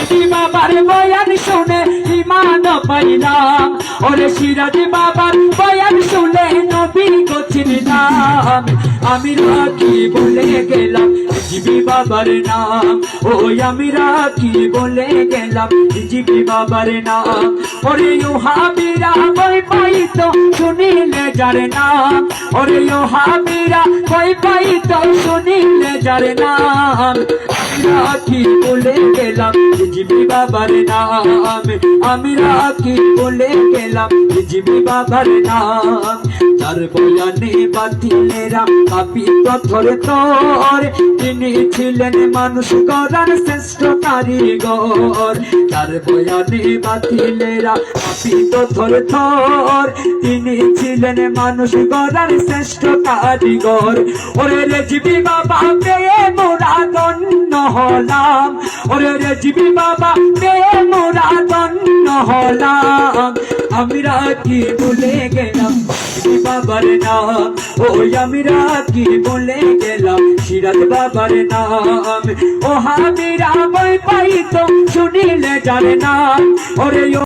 সিরাজি বাবার বয়ান শুনে ইমান পাইলাম, ওরে সিরাজি বাবার বয়ান শুনে নবী গো চিনলাম। আমি রাখি বলে গেলাম জিবি বাবার নাম, ওই আমি রাখি বলে গেলাম জিবি বাবার নাম। ওরে ওহাবিরা বই পাইতো শুনিলে যার নাম, ওরে ওহাবিরা বই পাইতো শুনিলে যার নাম। আমি রাখি বলে গেলাম জিবি বাবার নাম, আমি রাখি বলে গেলাম জিবি বাবার নাম। তার বয়ানে বাতিলেরা কাঁপিত থরে থর, তিনি ছিলেন মানুষ গড়ার শ্রেষ্ঠ কারিগর। তার বয়ানে বাতিলেরা কাঁপিত থরে থর, তিনি ছিলেন মানুষ গড়ার শ্রেষ্ঠ কারিগর। ওরে রেজিবি বাবা পেয়ে মোরা ধন্য হলাম, ওরে রেজিবি বাবা পেয়ে মোরা ধন্য হলাম। আমি রাখি বলে গেলাম জিবি বাবার নাম, ওই আমি রাখি বলে গেলাম সিরাজ বাবার নাম। ওহাবিরা বই পাইতো শুনিলে যার নাম, ওরে